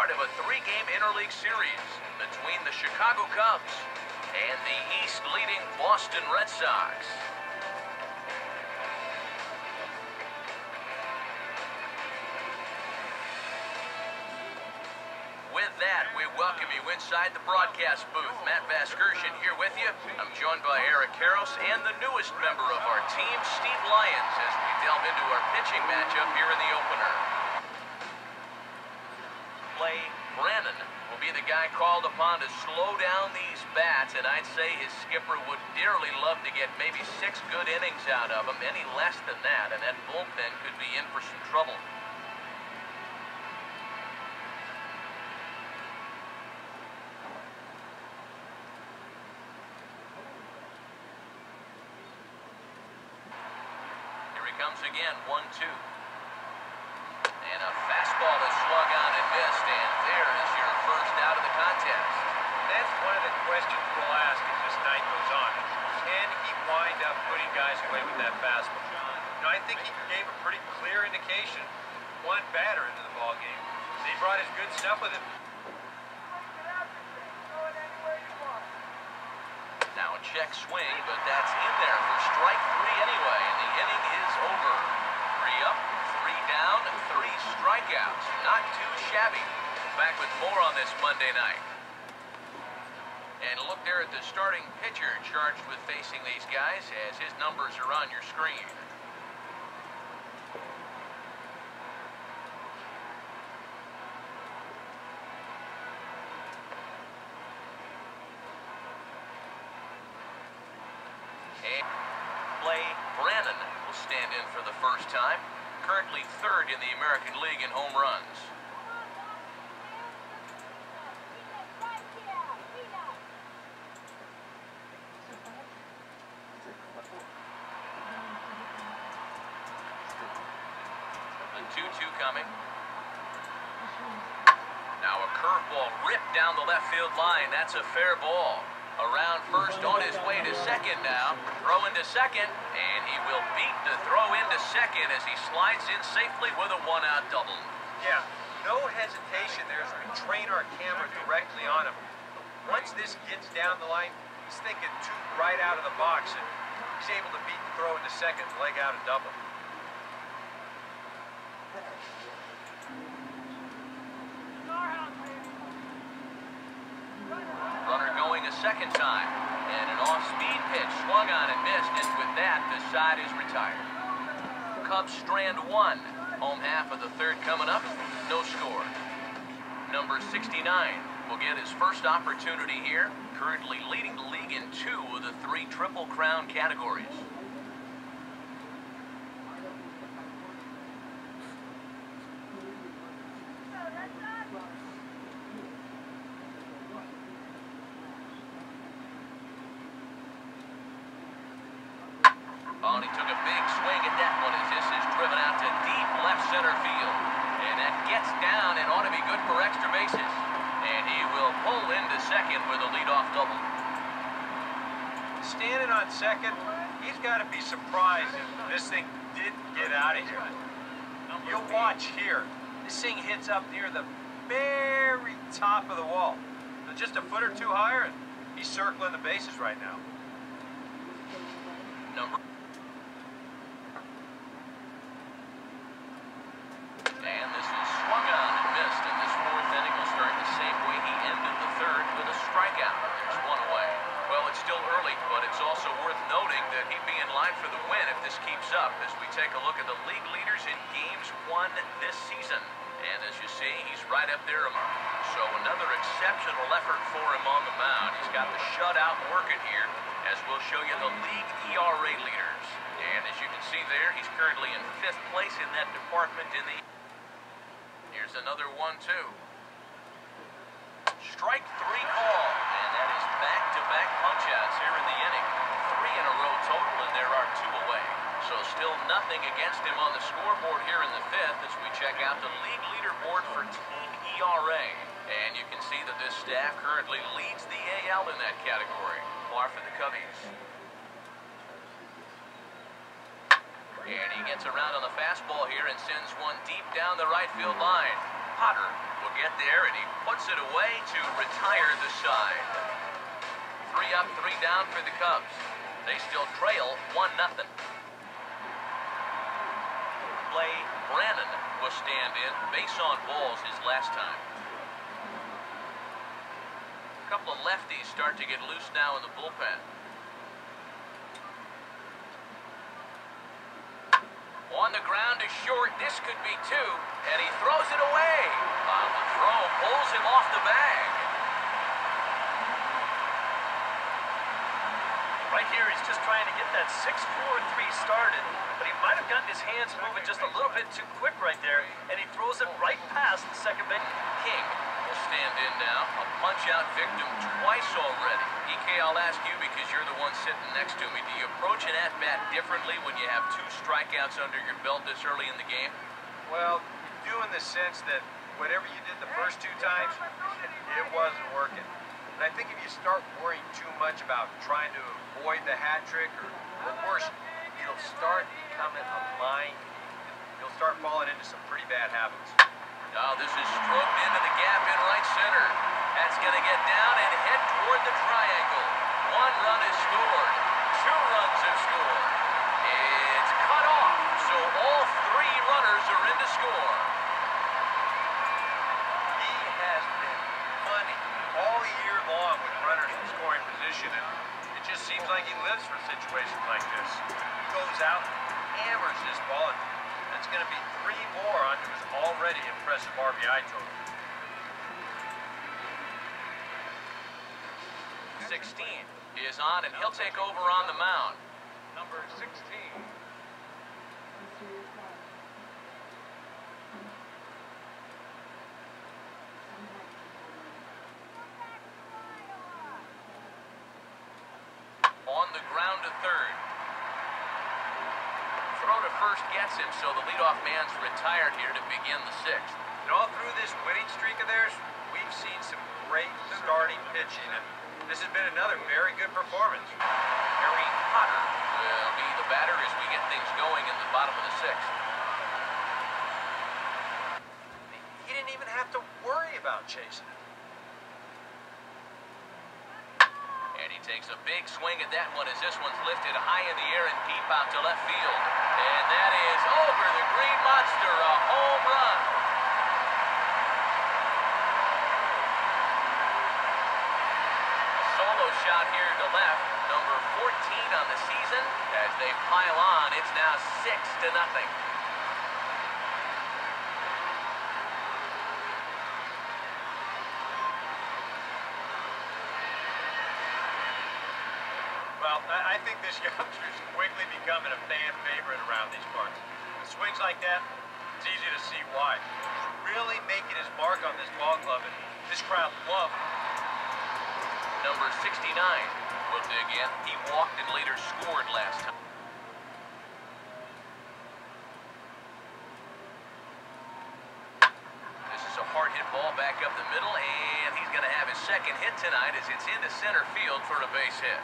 part of a three-game interleague series between the Chicago Cubs and the East-leading Boston Red Sox. With that, we welcome you inside the broadcast booth. Matt Vasgersian here with you. I'm joined by Eric Karros and the newest member of our team, Steve Lyons, as we delve into our pitching matchup here in the opener. Play Brannon will be the guy called upon to slow down these bats, and I'd say his skipper would dearly love to get maybe 6 good innings out of him. Any less than that, and that bullpen could be in for some trouble. Comes again, 1-2. And a fastball is swung on and missed, and there is your first out of the contest. That's one of the questions we'll ask as this night goes on. Can he wind up putting guys away with that fastball? You know, I think he gave a pretty clear indication one batter into the ball game. He brought his good stuff with him. Now a check swing, but that's in there for strike 3 anyway, and the inning is over. 3 up, 3 down, 3 strikeouts. Not too shabby. Back with more on this Monday night. And look there at the starting pitcher charged with facing these guys, as his numbers are on your screen. Brannon will stand in for the first time, currently 3rd in the American League in home runs. The 2-2 coming. Now a curveball ripped down the left field line. That's a fair ball. Around first, on his way to second now. Throw into second, and he will beat the throw into second as he slides in safely with a 1-out double. Yeah, no hesitation there as we train our camera directly on him. Once this gets down the line, he's thinking 2 right out of the box, and he's able to beat the throw into second, leg out a double. Runner going a second time, and an off-speed pitch swung on and missed, and with that, the side is retired. Cubs strand 1, home half of the 3rd coming up, no score. Number 69 will get his first opportunity here, currently leading the league in 2 of the 3 Triple Crown categories. Oh, and he took a big swing at that one as this is driven out to deep left center field. And that gets down and ought to be good for extra bases. And he will pull into second with a leadoff double. Standing on second, he's got to be surprised if this thing didn't get out of here. You'll watch here. This thing hits up near the very top of the wall. So just a foot or 2 higher, and he's circling the bases right now. And this is swung on and missed, and this 4th inning will start the same way he ended the 3rd with a strikeout. There's 1 away. Well, it's still early, but it's also worth noting that he'd be in line for the win if this keeps up as we take a look at the league leaders in games won this season. And as you see, he's right up there. So another exceptional effort for him on the mound. He's got the shutout working here, as we'll show you the league ERA leaders. And as you can see there, he's currently in 5th place in that department in the... Here's another 1-2. Strike 3 call, and that is back-to-back punch-outs here in the inning. 3 in a row total, and there are 2 away. So still nothing against him on the scoreboard here in the 5th as we check out the league leaderboard for team ERA. And you can see that this staff currently leads the AL in that category. Par for the Cubbies. And he gets around on the fastball here and sends one deep down the right field line. Potter will get there, and he puts it away to retire the side. 3 up, 3 down for the Cubs. They still trail 1-0. Play Brannon will stand in. Base on balls his last time. A couple of lefties start to get loose now in the bullpen. On the ground is short. This could be 2, and he throws it away. The throw pulls him off the bag. Right here, he's just trying to get that 6-4-3 started, but he might have gotten his hands moving just a little bit too quick right there, and he throws it right past the second base. King will stand in now. A punch-out victim twice already. EK, I'll ask you because you're the one sitting next to me. Do you approach an at-bat differently when you have 2 strikeouts under your belt this early in the game? Well, you do in the sense that whatever you did the first 2 times, it wasn't working. And I think if you start worrying too much about trying to avoid the hat trick, or worse, you'll start becoming a mind. You'll start falling into some pretty bad habits. Now this is stroked into the gap in right center. That's going to get down and head toward the triangle. 1 run is scored. 2 runs have scored. It's cut off, so all 3 runners are in to score. He has been money all year long with runners in scoring position, and it just seems like he lives for situations like this. He goes out, hammers this ball, and that's going to be 3 more onto his already impressive RBI total. 16 is on, and he'll take over on the mound. Number 16. On the ground to third. Throw to first gets him, so the leadoff man's retired here to begin the 6th. And all through this winning streak of theirs, we've seen some great starting pitching, and this has been another very good performance. Harry Potter will be the batter as we get things going in the bottom of the 6th. He didn't even have to worry about chasing it. And he takes a big swing at that one as this one's lifted high in the air and deep out to left field. And that is over the Green Monster, a home run. A solo shot here to left, number 14 on the season. As they pile on, it's now 6-0. Well, I think this youngster's quickly becoming a fan favorite around these parts. With swings like that, it's easy to see why. He's really making his mark on this ball club, and this crowd loves him. Number 69 will dig in. He walked and later scored last time. This is a hard hit ball back up the middle, and he's going to have his second hit tonight as it's into center field for a base hit.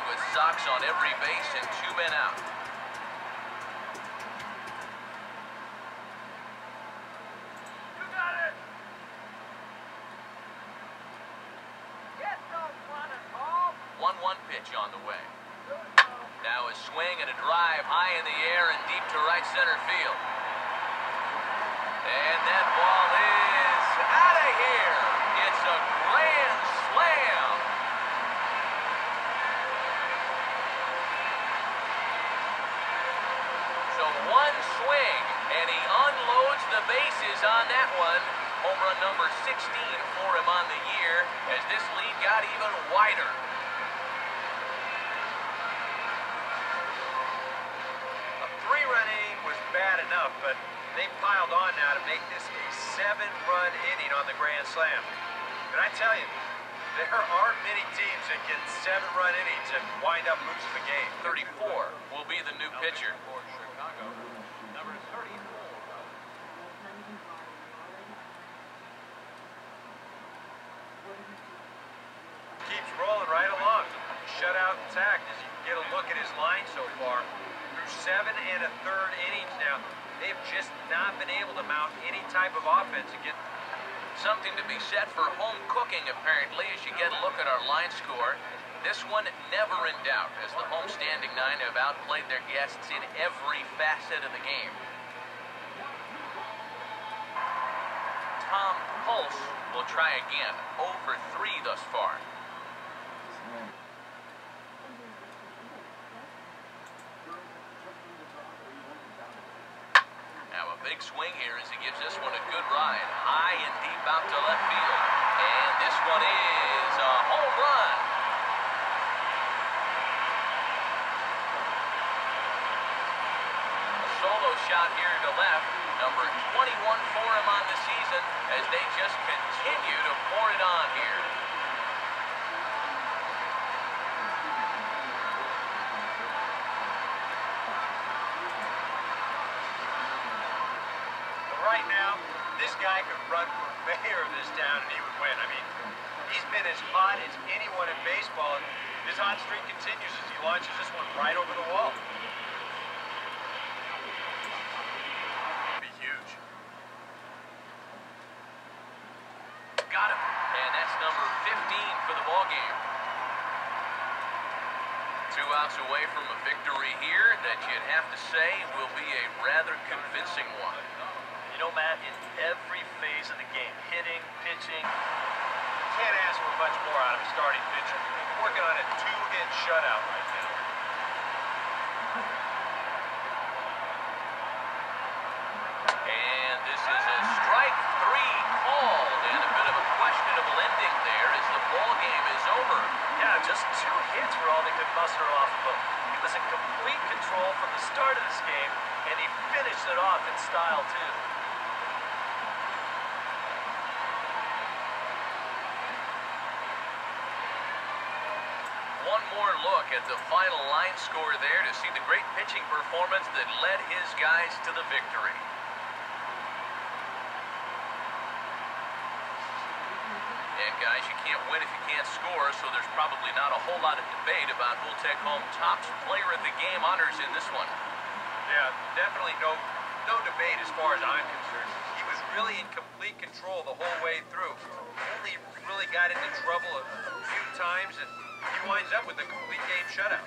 With socks on every base and 2 men out. You got it. Get those runners home. 1-1 pitch on the way. Now a swing and a drive high in the air and deep to right center field. And that ball is out of here. It's a grand slam. One swing, and he unloads the bases on that one. Home run number 16 for him on the year as this lead got even wider. A 3-run inning was bad enough, but they piled on now to make this a 7-run inning on the grand slam. And I tell you, There aren't many teams that get 7-run innings and wind up losing the game. 34 will be the new pitcher. Keeps rolling right along. Shutout intact as you can get a look at his line so far. Through 7 1/3 innings now, they've just not been able to mount any type of offense and get... Something to be said for home cooking, apparently, as you get a look at our line score. This one never in doubt, as the home-standing nine have outplayed their guests in every facet of the game. Tom Pulse will try again, over 3 thus far. Now a big swing here as he gives this one a good ride, high and deep out to left field. And this one is a home run. A solo shot here to left, number 21 for him on the season, as they just continue to pour it on here. Right now, this guy could run for mayor of this town and he would win. I mean, he's been as hot as anyone in baseball, and his hot streak continues as he launches this one right over the wall. Be huge. Got him. And that's number 15 for the ball game. 2 outs away from a victory here that you'd have to say will be a rather convincing one. You know, Matt, in every phase of the game, hitting, pitching. Can't ask for much more out of a starting pitcher. Working on a 2-hit shutout right now. And this is a strike 3 called, and a bit of a questionable ending there as the ball game is over. Yeah, just 2 hits were all they could muster off of him. He was in complete control from the start of this game, and he finished it off in style, too. One more look at the final line score there to see the great pitching performance that led his guys to the victory. And guys, you can't win if you can't score, so there's probably not a whole lot of debate about who'll take home top player of the game honors in this one. Yeah, definitely no debate as far as I'm concerned. He was really in complete control the whole way through. Only really got into trouble a few times, and he winds up with a complete game shutout.